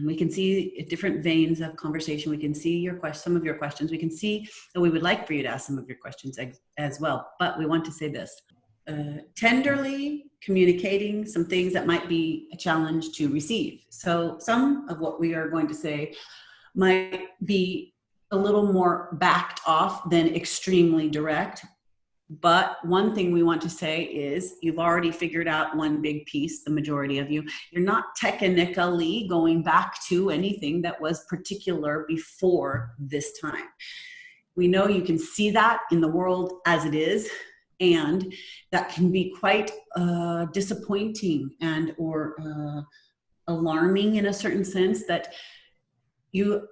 We can see different veins of conversation. We can see some of your questions. We can see that we would like for you to ask some of your questions as well. But we want to say this. Tenderly communicating some things that might be a challenge to receive. So some of what we are going to say might be a little more backed off than extremely direct. But one thing we want to say is you've already figured out one big piece, the majority of you. You're not technically going back to anything that was particular before this time. We know you can see that in the world as it is, and that can be quite disappointing and or alarming in a certain sense that you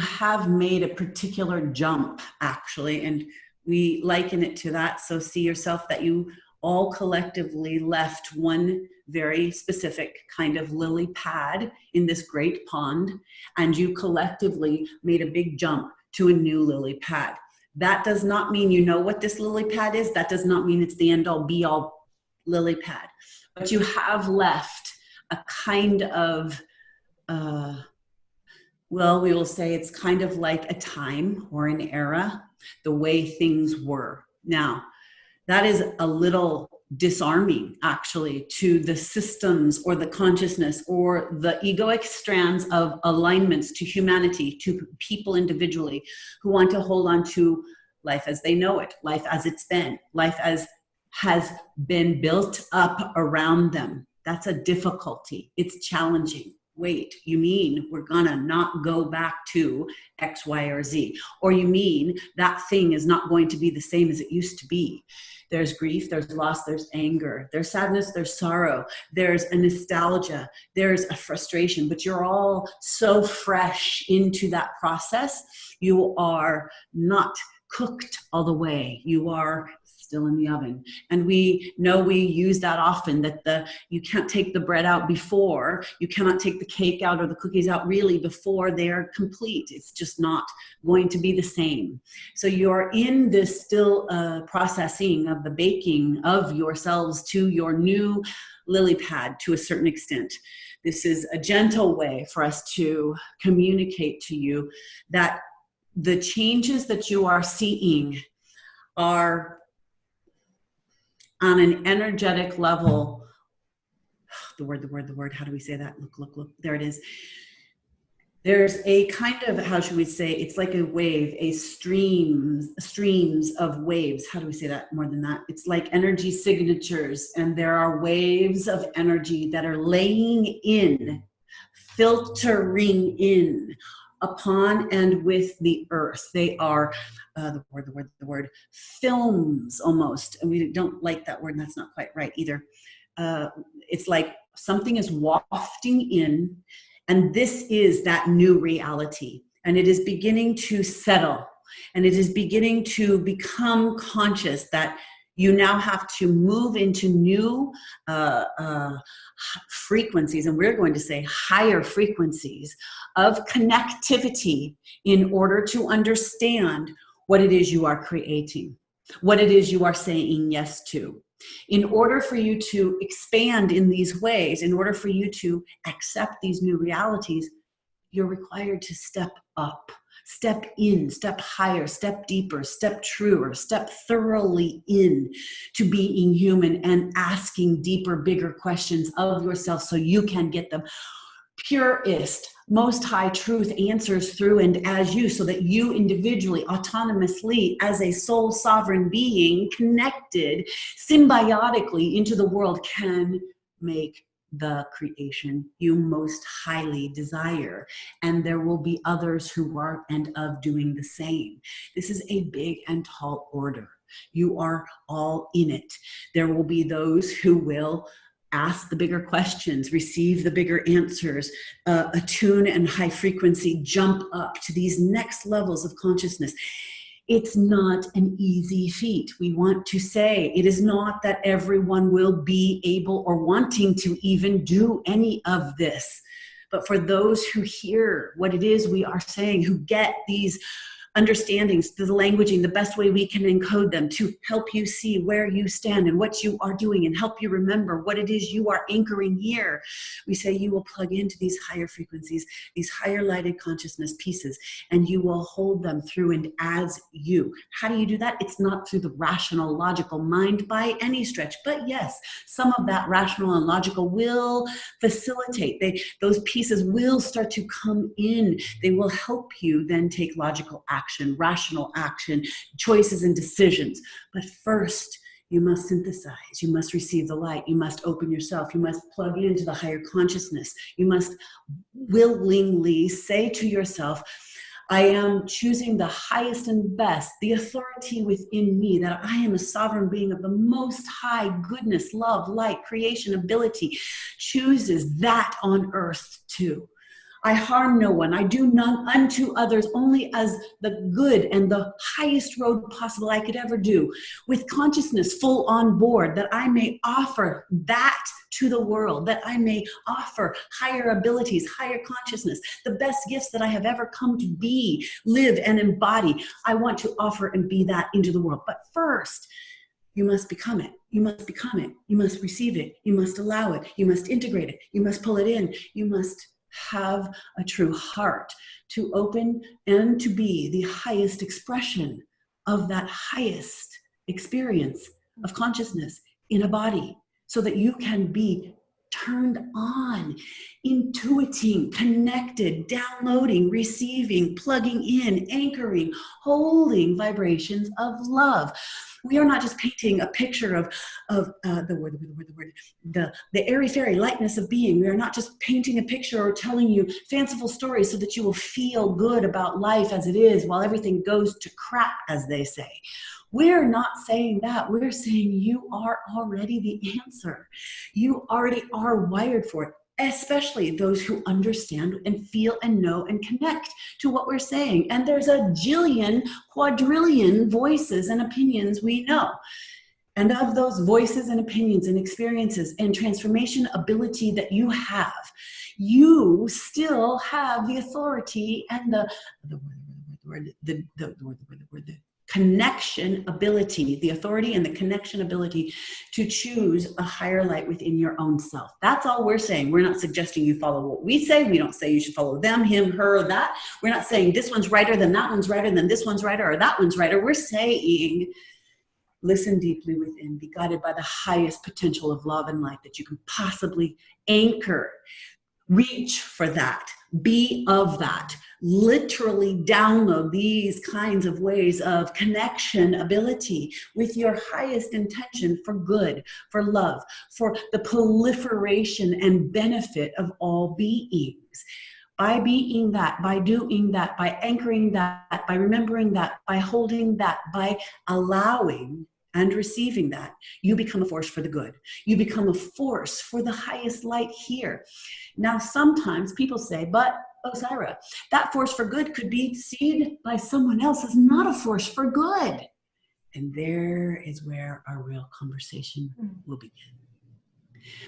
have made a particular jump, actually, and we liken it to that. So see yourself that you all collectively left one very specific kind of lily pad in this great pond, and you collectively made a big jump to a new lily pad. That does not mean you know what this lily pad is. That does not mean it's the end all be all lily pad. But you have left a kind of, well, we will say it's kind of like a time or an era, the way things were. Now, that is a little disarming, actually, to the systems or the consciousness or the egoic strands of alignments to humanity, to people individually who want to hold on to life as they know it, life as it's been, life as has been built up around them. That's a difficulty. It's challenging. Wait, you mean we're gonna not go back to X, Y, or Z? Or you mean that thing is not going to be the same as it used to be? There's grief, there's loss, there's anger, there's sadness, there's sorrow, there's a nostalgia, there's a frustration, but you're all so fresh into that process. You are not cooked all the way. You are still in the oven. And we know we use that often, that you can't take the bread out before, you cannot take the cake out or the cookies out really before they're complete. It's just not going to be the same. So you're in this still processing of the baking of yourselves to your new lily pad to a certain extent. This is a gentle way for us to communicate to you that the changes that you are seeing are on an energetic level. The word, how do we say that? Look, there it is. There's a kind of, how should we say, it's like a wave, a streams of waves. How do we say that more than that? It's like energy signatures, and there are waves of energy that are laying in, filtering in upon and with the earth. They are the word films almost, and we don't like that word, and that's not quite right either. It's like something is wafting in, and this is that new reality, and it is beginning to settle, and it is beginning to become conscious that you now have to move into new frequencies, and we're going to say higher frequencies of connectivity in order to understand what it is you are creating, what it is you are saying yes to. In order for you to expand in these ways, in order for you to accept these new realities, you're required to step up, step in, step higher, step deeper, step truer, step thoroughly in to being human and asking deeper, bigger questions of yourself so you can get the purest, most high truth answers through and as you, so that you individually, autonomously, as a soul sovereign being, connected symbiotically into the world, can make the creation you most highly desire. And there will be others who are and of doing the same. This is a big and tall order. You are all in it. There will be those who will ask the bigger questions, receive the bigger answers, attune and high frequency, jump up to these next levels of consciousness. It's not an easy feat. We want to say it is not that everyone will be able or wanting to even do any of this. But for those who hear what it is we are saying, who get these understandings, the languaging, the best way we can encode them to help you see where you stand and what you are doing and help you remember what it is you are anchoring here. We say you will plug into these higher frequencies, these higher lighted consciousness pieces, and you will hold them through and as you. How do you do that? It's not through the rational, logical mind by any stretch, but yes, some of that rational and logical will facilitate. Those pieces will start to come in. They will help you then take logical action, rational action, choices and decisions. But first, you must synthesize. You must receive the light. You must open yourself. You must plug into the higher consciousness. You must willingly say to yourself, I am choosing the highest and best, the authority within me, that I am a sovereign being of the most high goodness, love, light, creation, ability, chooses that on earth too. I harm no one. I do none unto others, only as the good and the highest road possible I could ever do, with consciousness full on board, that I may offer that to the world, that I may offer higher abilities, higher consciousness, the best gifts that I have ever come to be, live, and embody. I want to offer and be that into the world. But first, you must become it. You must become it. You must receive it. You must allow it. You must integrate it. You must pull it in. You must have a true heart to open and to be the highest expression of that highest experience of consciousness in a body, so that you can be turned on, intuiting, connected, downloading, receiving, plugging in, anchoring, holding vibrations of love. We are not just painting a picture of the airy-fairy lightness of being. We are not just painting a picture or telling you fanciful stories so that you will feel good about life as it is while everything goes to crap, as they say. We're not saying that. We're saying you are already the answer. You already are wired for it, especially those who understand and feel and know and connect to what we're saying. And there's a jillion, quadrillion voices and opinions we know. And of those voices and opinions and experiences and transformation ability that you have, you still have the authority and the connection ability, the authority and the connection ability to choose a higher light within your own self. That's all we're saying. We're not suggesting you follow what we say. We don't say you should follow them, him, her, or that. We're not saying this one's righter than that one's righter than this one's righter or that one's righter. We're saying listen deeply within, be guided by the highest potential of love and light that you can possibly anchor. Reach for that. Be of that. Literally download these kinds of ways of connection ability with your highest intention for good, for love, for the proliferation and benefit of all beings. By being that, by doing that, by anchoring that, by remembering that, by holding that, by allowing and receiving that, you become a force for the good. You become a force for the highest light here. Now, sometimes people say, but Osairah, that force for good could be seen by someone else as not a force for good. And there is where our real conversation will begin.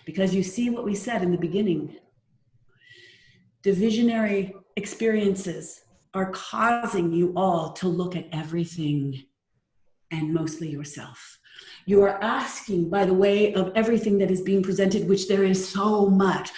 Because you see what we said in the beginning, divisionary experiences are causing you all to look at everything and mostly yourself. You are asking by the way of everything that is being presented, which there is so much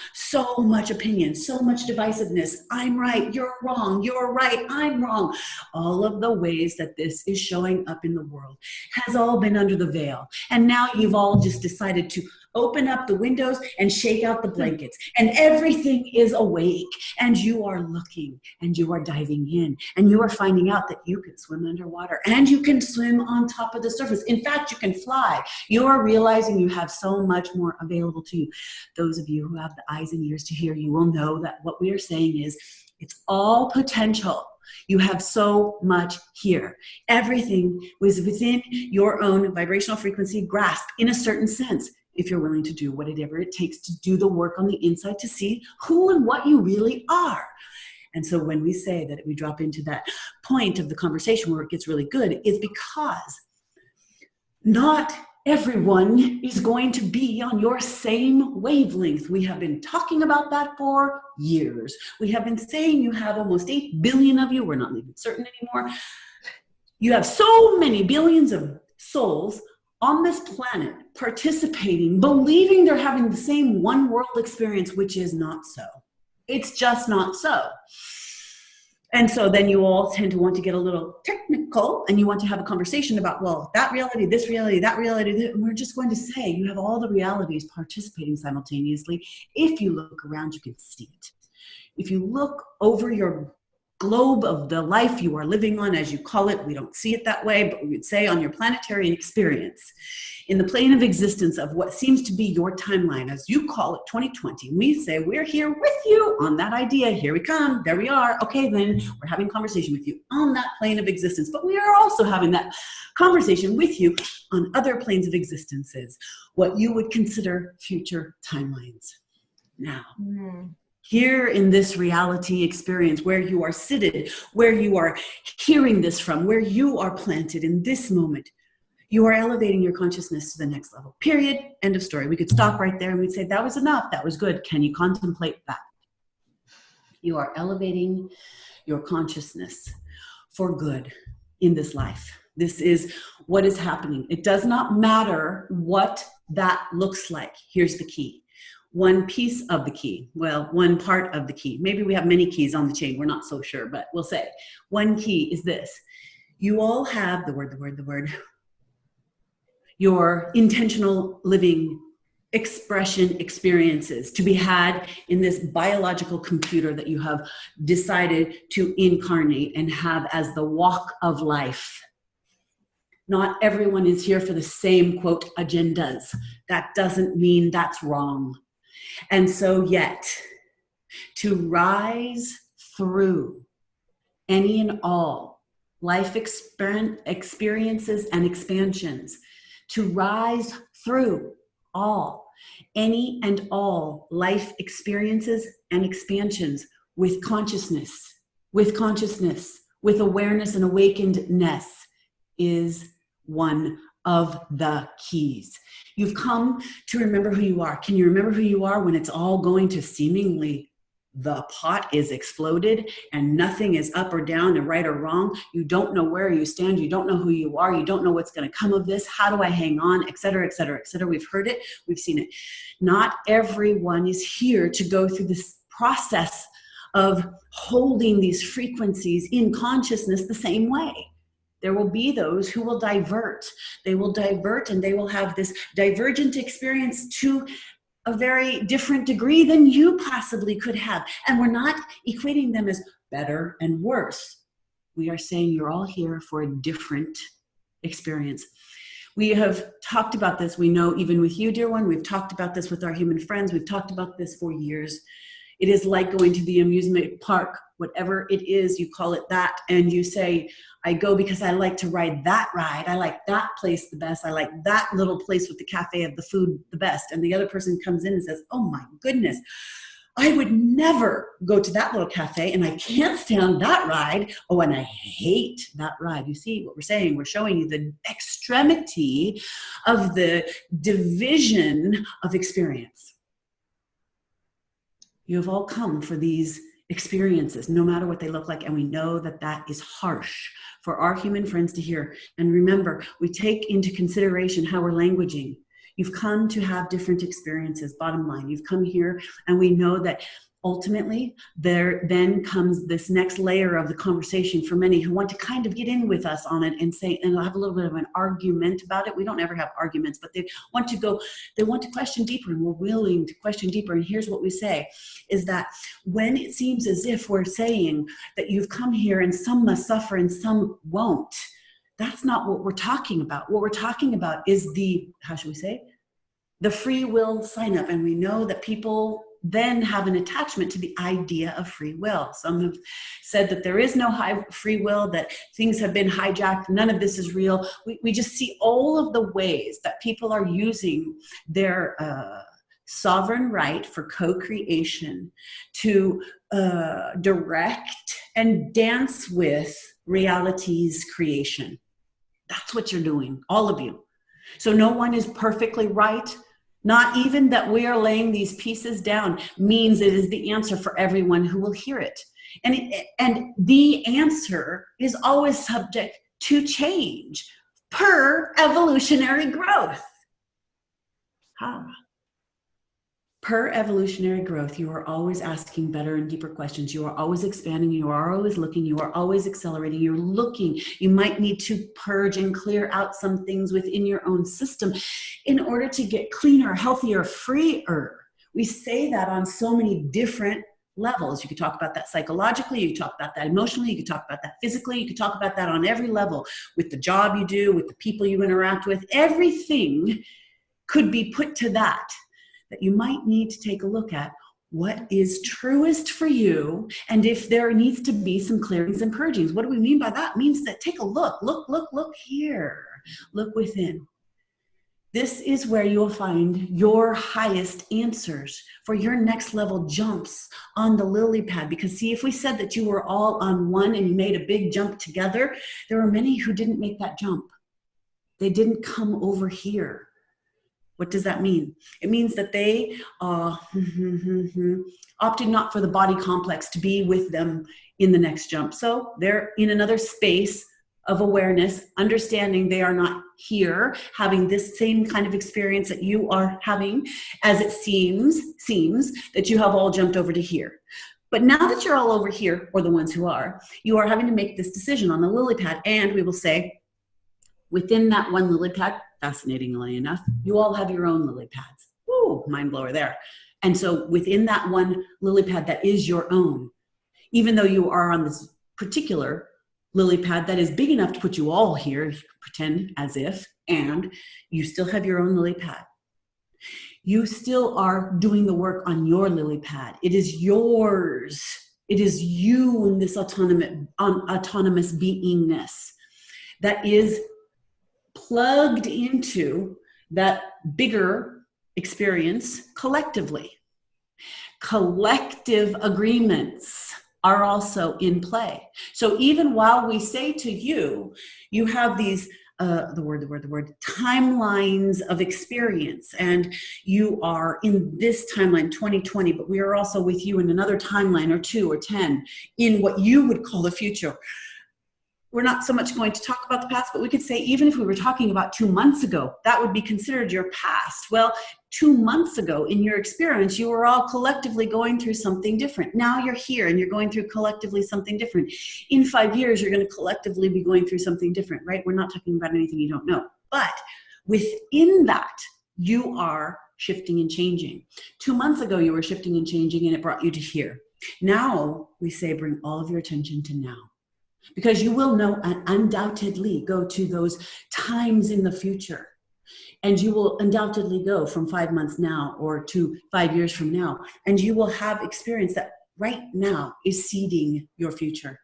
opinion, so much divisiveness. I'm right, you're wrong, you're right, I'm wrong. All of the ways that this is showing up in the world has all been under the veil. And now you've all just decided to open up the windows and shake out the blankets. And everything is awake. And you are looking and you are diving in. And you are finding out that you can swim underwater and you can swim on top of the surface. In fact, you can fly. You are realizing you have so much more available to you. Those of you who have the eyes and ears to hear, you will know that what we are saying is it's all potential. You have so much here. Everything was within your own vibrational frequency grasp in a certain sense, if you're willing to do whatever it takes to do the work on the inside to see who and what you really are. And so when we say that we drop into that point of the conversation where it gets really good, is because not everyone is going to be on your same wavelength. We have been talking about that for years. We have been saying you have almost 8 billion of you. We're not even certain anymore. You have so many billions of souls on this planet participating, believing they're having the same one world experience, which is not so. It's just not so. And so then you all tend to want to get a little technical and you want to have a conversation about, well, that reality, this reality, that reality. And we're just going to say you have all the realities participating simultaneously. If you look around, you can see it. If you look over your globe of the life you are living on, as you call it, we don't see it that way, but we would say on your planetary experience, in the plane of existence of what seems to be your timeline, as you call it, 2020, we say, we're here with you on that idea. Here we come. There we are. Okay, then we're having a conversation with you on that plane of existence, but we are also having that conversation with you on other planes of existences, what you would consider future timelines. Now, here in this reality experience, where you are seated, where you are hearing this from, where you are planted in this moment, you are elevating your consciousness to the next level. Period. End of story. We could stop right there and we'd say, that was enough. That was good. Can you contemplate that? You are elevating your consciousness for good in this life. This is what is happening. It does not matter what that looks like. Here's the key. One piece of the key. Well, one part of the key. Maybe we have many keys on the chain. We're not so sure, but we'll say one key is this. You all have the word, your intentional living expression experiences to be had in this biological computer that you have decided to incarnate and have as the walk of life. Not everyone is here for the same, quote, agendas. That doesn't mean that's wrong. And so yet, to rise through any and all life experiences and expansions, to rise through any and all life experiences and expansions with consciousness, with awareness and awakenedness is one of the keys. You've come to remember who you are. Can you remember who you are when it's all going to seemingly the pot is exploded and nothing is up or down and right or wrong? You don't know where you stand. You don't know who you are. You don't know what's going to come of this. How do I hang on? Et cetera, et cetera, et cetera. We've heard it. We've seen it. Not everyone is here to go through this process of holding these frequencies in consciousness the same way. There will be those who will divert. They will divert and they will have this divergent experience to a very different degree than you possibly could have. And we're not equating them as better and worse. We are saying you're all here for a different experience. We have talked about this. We know even with you, dear one, we've talked about this with our human friends. We've talked about this for years. It is like going to the amusement park, whatever it is, you call it that, and you say, I go because I like to ride that ride. I like that place the best. I like that little place with the cafe of the food the best. And the other person comes in and says, oh my goodness, I would never go to that little cafe and I can't stand that ride. Oh, and I hate that ride. You see what we're saying? We're showing you the extremity of the division of experience. You have all come for these experiences, no matter what they look like. And we know that that is harsh for our human friends to hear. And remember, we take into consideration how we're languaging. You've come to have different experiences, bottom line. You've come here and we know that ultimately there then comes this next layer of the conversation for many who want to kind of get in with us on it and say, and I'll have a little bit of an argument about it. We don't ever have arguments, but they want to question deeper, and we're willing to question deeper. And here's what we say is that when it seems as if we're saying that you've come here and some must suffer and some won't, that's not what we're talking about. What we're talking about is the, how should we say, the free will sign up. And we know that people then have an attachment to the idea of free will. Some have said that there is no free will, that things have been hijacked, none of this is real. We just see all of the ways that people are using their sovereign right for co-creation to direct and dance with reality's creation. That's what you're doing, all of you. So no one is perfectly right. Not even that we are laying these pieces down means it is the answer for everyone who will hear it. And the answer is always subject to change per evolutionary growth. Per evolutionary growth, you are always asking better and deeper questions. You are always expanding. You are always looking. You are always accelerating. You're looking. You might need to purge and clear out some things within your own system in order to get cleaner, healthier, freer. We say that on so many different levels. You could talk about that psychologically. You could talk about that emotionally. You could talk about that physically. You could talk about that on every level with the job you do, with the people you interact with. Everything could be put to that you might need to take a look at what is truest for you, and if there needs to be some clearings and purgings. What do we mean by that? It means that take a look here, look within. This is where you'll find your highest answers for your next level jumps on the lily pad. Because see, if we said that you were all on one and you made a big jump together, there were many who didn't make that jump. They didn't come over here. What does that mean? It means that they opted not for the body complex to be with them in the next jump. So they're in another space of awareness, understanding they are not here having this same kind of experience that you are having, as it seems that you have all jumped over to here. But now that you're all over here, or the ones who are, you are having to make this decision on the lily pad. And we will say, within that one lily pad, fascinatingly enough, you all have your own lily pads. Woo, mind blower there. And so within that one lily pad that is your own, even though you are on this particular lily pad that is big enough to put you all here, pretend as if, and you still have your own lily pad. You still are doing the work on your lily pad. It is yours. It is you in this autonomous beingness that is plugged into that bigger experience collectively. Collective agreements are also in play. So even while we say to you, you have these timelines of experience, and you are in this timeline 2020, but we are also with you in another timeline or 2 or 10 in what you would call the future. We're not so much going to talk about the past, but we could say, even if we were talking about 2 months ago, that would be considered your past. Well, 2 months ago in your experience, you were all collectively going through something different. Now you're here and you're going through collectively something different. In 5 years, you're going to collectively be going through something different, right? We're not talking about anything you don't know. But within that, you are shifting and changing. 2 months ago, you were shifting and changing, and it brought you to here. Now we say, bring all of your attention to now. Because you will know and undoubtedly go to those times in the future. And you will undoubtedly go from 5 months now or to 5 years from now. And you will have experience that right now is seeding your future.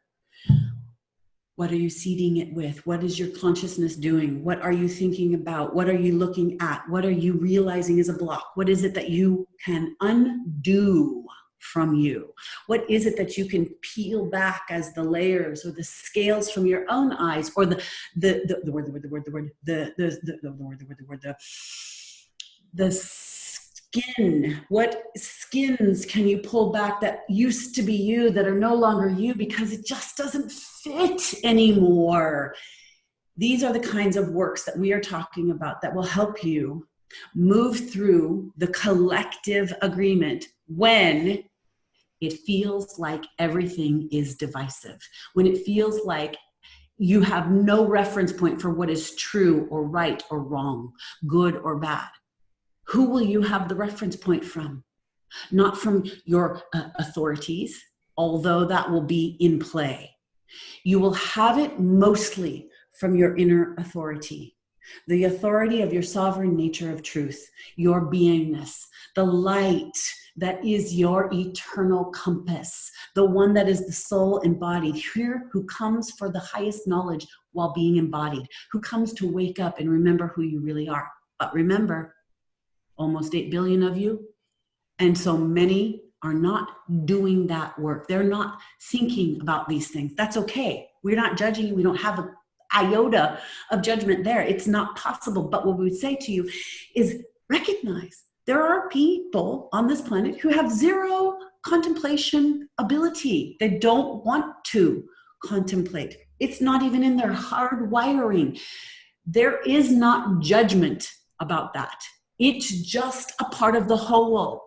What are you seeding it with? What is your consciousness doing? What are you thinking about? What are you looking at? What are you realizing is a block? What is it that you can undo from you? What is it that you can peel back as the layers or the scales from your own eyes, or the skin? What skins can you pull back that used to be you, that are no longer you because it just doesn't fit anymore? These are the kinds of works that we are talking about that will help you move through the collective agreement when it feels like everything is divisive, when it feels like you have no reference point for what is true or right or wrong, good or bad. Who will you have the reference point from? Not from your authorities, although that will be in play. You will have it mostly from your inner authority, the authority of your sovereign nature of truth, your beingness, the light that is your eternal compass, the one that is the soul embodied here, who comes for the highest knowledge while being embodied, who comes to wake up and remember who you really are. But remember, almost 8 billion of you, and so many are not doing that work. They're not thinking about these things. That's okay. We're not judging you. We don't have an iota of judgment there. It's not possible. But what we would say to you is recognize there are people on this planet who have zero contemplation ability. They don't want to contemplate. It's not even in their hard wiring. There is not judgment about that. It's just a part of the whole.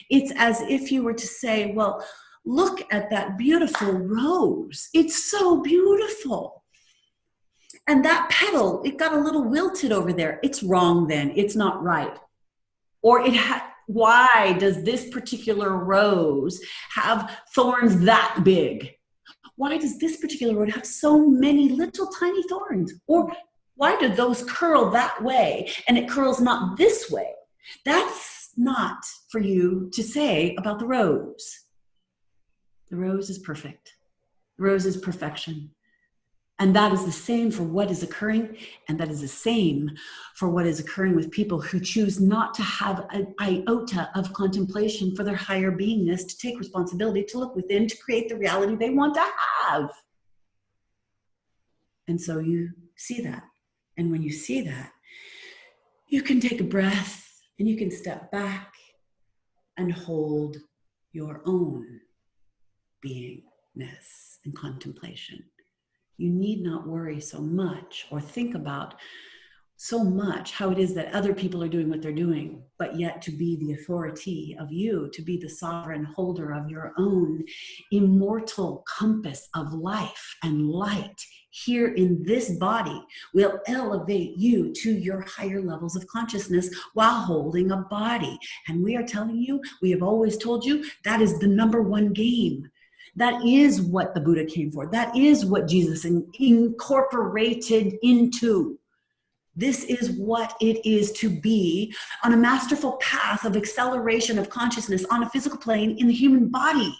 It's as if you were to say, well, look at that beautiful rose. It's so beautiful. And that petal, it got a little wilted over there. It's wrong then. It's not right. Or why does this particular rose have thorns that big? Why does this particular rose have so many little tiny thorns? Or why do those curl that way and it curls not this way? That's not for you to say about the rose. The rose is perfect. The rose is perfection. And that is the same for what is occurring, and that is the same for what is occurring with people who choose not to have an iota of contemplation for their higher beingness, to take responsibility, to look within, to create the reality they want to have. And so you see that. And when you see that, you can take a breath and you can step back and hold your own beingness and contemplation. You need not worry so much or think about so much how it is that other people are doing what they're doing, but yet to be the authority of you, to be the sovereign holder of your own immortal compass of life and light here in this body will elevate you to your higher levels of consciousness while holding a body. And we are telling you, we have always told you, that is the number one game. That is what the Buddha came for. That is what Jesus incorporated into. This is what it is to be on a masterful path of acceleration of consciousness on a physical plane in the human body.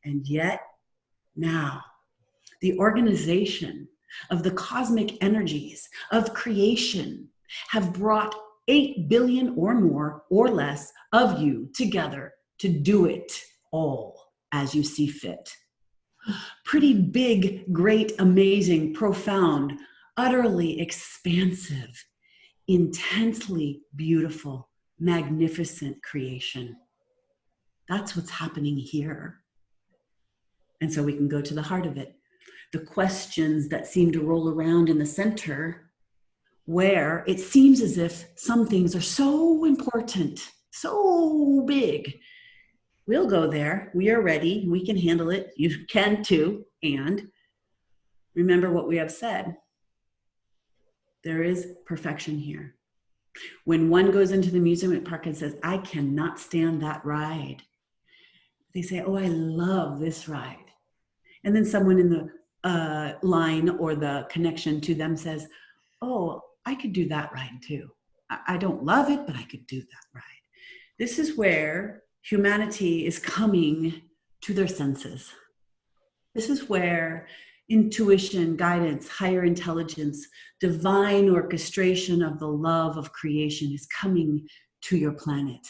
And yet, now, the organization of the cosmic energies of creation have brought 8 billion or more or less of you together to do it all as you see fit. Pretty big, great, amazing, profound, utterly expansive, intensely beautiful, magnificent creation. That's what's happening here. And so we can go to the heart of it. The questions that seem to roll around in the center, where it seems as if some things are so important, so big. We'll go there. We are ready. We can handle it. You can too. And remember what we have said. There is perfection here. When one goes into the amusement park and says, I cannot stand that ride, they say, oh, I love this ride. And then someone in the line or the connection to them says, oh, I could do that ride too. I don't love it, but I could do that ride. This is where humanity is coming to their senses. This is where intuition, guidance, higher intelligence, divine orchestration of the love of creation is coming to your planet.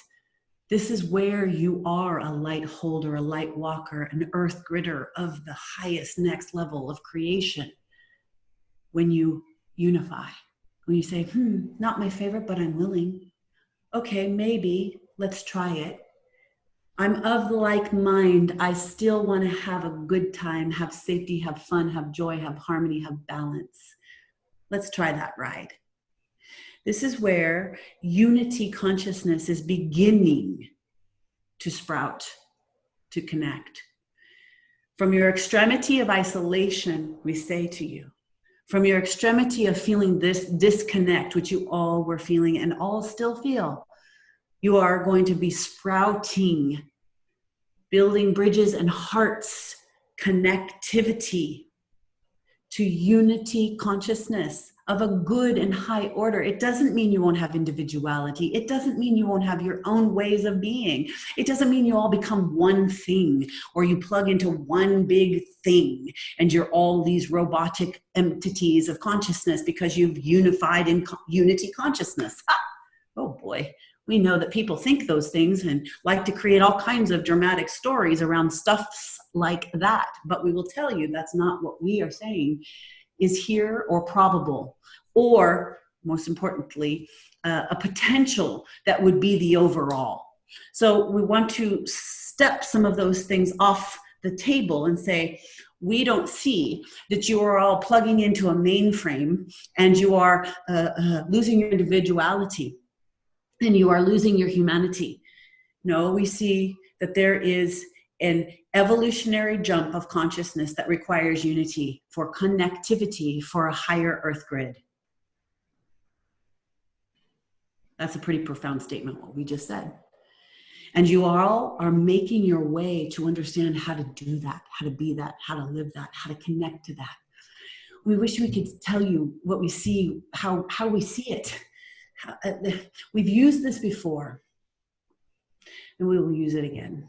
This is where you are a light holder, a light walker, an earth gritter of the highest next level of creation. When you unify, when you say, not my favorite, but I'm willing. Okay, maybe, let's try it. I'm of the like mind. I still want to have a good time, have safety, have fun, have joy, have harmony, have balance. Let's try that ride. This is where unity consciousness is beginning to sprout, to connect. From your extremity of isolation, we say to you, from your extremity of feeling this disconnect, which you all were feeling and all still feel, you are going to be sprouting, building bridges and hearts, connectivity to unity consciousness of a good and high order. It doesn't mean you won't have individuality. It doesn't mean you won't have your own ways of being. It doesn't mean you all become one thing or you plug into one big thing and you're all these robotic entities of consciousness because you've unified in unity consciousness. Oh boy. We know that people think those things and like to create all kinds of dramatic stories around stuffs like that. But we will tell you that's not what we are saying. is here or probable, or most importantly, a potential that would be the overall. So we want to step some of those things off the table and say, we don't see that you are all plugging into a mainframe and you are losing your individuality and you are losing your humanity. No, we see that there is an evolutionary jump of consciousness that requires unity for connectivity for a higher earth grid. That's a pretty profound statement, what we just said. And you all are making your way to understand how to do that, how to be that, how to live that, how to connect to that. We wish we could tell you what we see, how we see it. We've used this before, and we will use it again.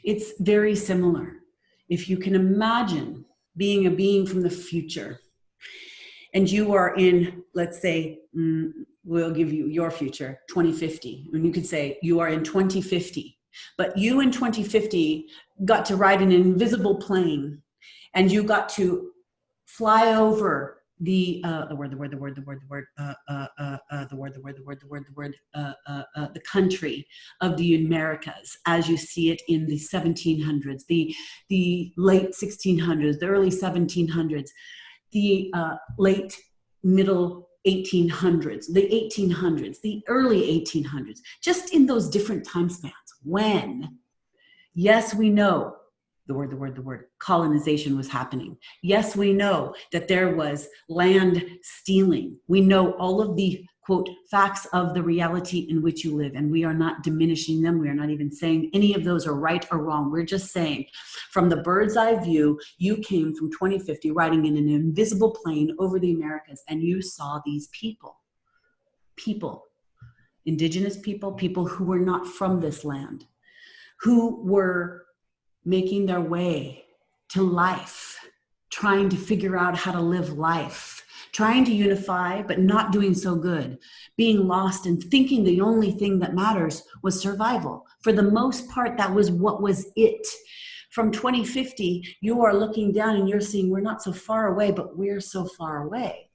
It's very similar. If you can imagine being a being from the future, and you are in, let's say, we'll give you your future, 2050. And you could say you are in 2050, but you in 2050 got to ride an invisible plane and you got to fly over the country of the Americas as you see it in the 1700s, the late 1600s, the early 1700s, the late middle 1800s, the 1800s, the early 1800s, just in those different time spans when, yes, we know the word colonization was happening. Yes, we know that there was land stealing. We know all of the quote facts of the reality in which you live, and we are not diminishing them. We are not even saying any of those are right or wrong. We're just saying from the bird's eye view, you came from 2050 riding in an invisible plane over the Americas, and you saw these people, indigenous people, people who were not from this land, who were making their way to life, trying to figure out how to live life, trying to unify, but not doing so good, being lost and thinking the only thing that matters was survival. For the most part, that was what was it. From 2050, you are looking down and you're seeing we're not so far away, but we're so far away.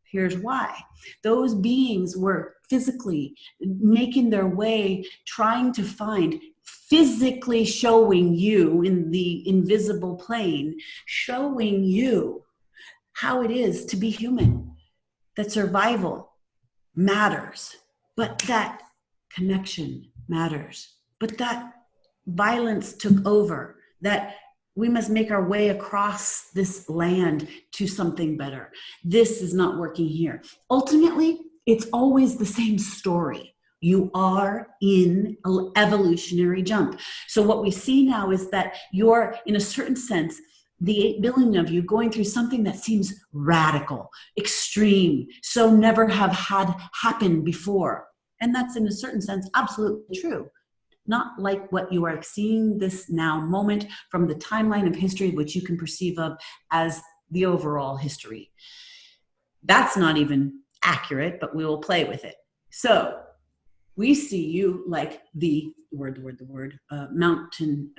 Here's why. Those beings were physically making their way, trying to find, physically showing you in the invisible plane, showing you how it is to be human, that survival matters, but that connection matters, but that violence took over, that we must make our way across this land to something better. This is not working here. Ultimately, it's always the same story. You are in an evolutionary jump. So what we see now is that you're, in a certain sense, the 8 billion of you going through something that seems radical, extreme, so never have had happened before. And that's, in a certain sense, absolutely true. Not like what you are seeing this now moment from the timeline of history, which you can perceive of as the overall history. That's not even accurate, but we will play with it. So we see you like the mountain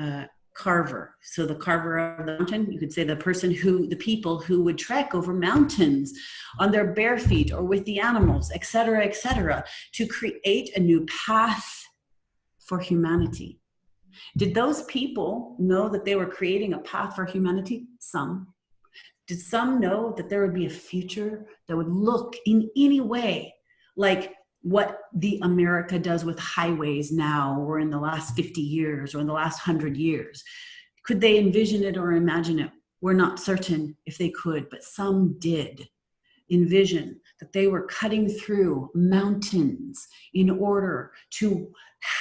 carver. So the carver of the mountain, you could say the people who would trek over mountains on their bare feet or with the animals, et cetera, to create a new path for humanity. Did those people know that they were creating a path for humanity? Some. Did some know that there would be a future that would look in any way like what the America does with highways now, or in the last 50 years, or in the last 100 years? Could they envision it or imagine it? We're not certain if they could, but some did envision that they were cutting through mountains in order to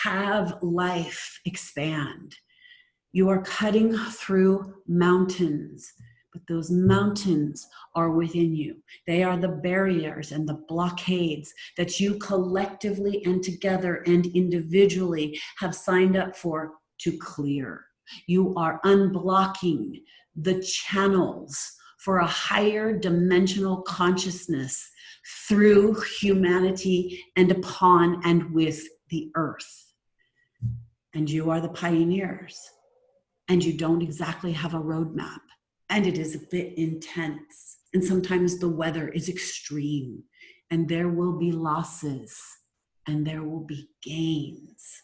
have life expand. You are cutting through mountains, but those mountains are within you. They are the barriers and the blockades that you collectively and together and individually have signed up for to clear. You are unblocking the channels for a higher dimensional consciousness through humanity and upon and with the earth. And you are the pioneers, and you don't exactly have a roadmap. and it is a bit intense. And sometimes the weather is extreme, and there will be losses and there will be gains.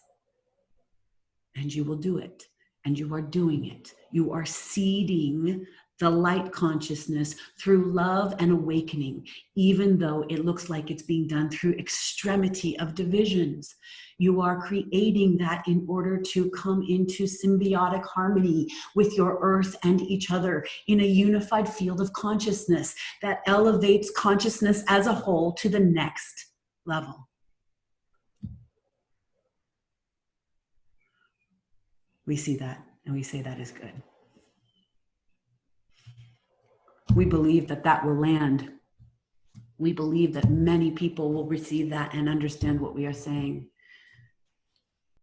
And you will do it, and you are doing it. You are seeding the light consciousness through love and awakening, even though it looks like it's being done through extremity of divisions. You are creating that in order to come into symbiotic harmony with your earth and each other in a unified field of consciousness that elevates consciousness as a whole to the next level. We see that, and we say that is good. We believe that that will land. We believe that many people will receive that and understand what we are saying.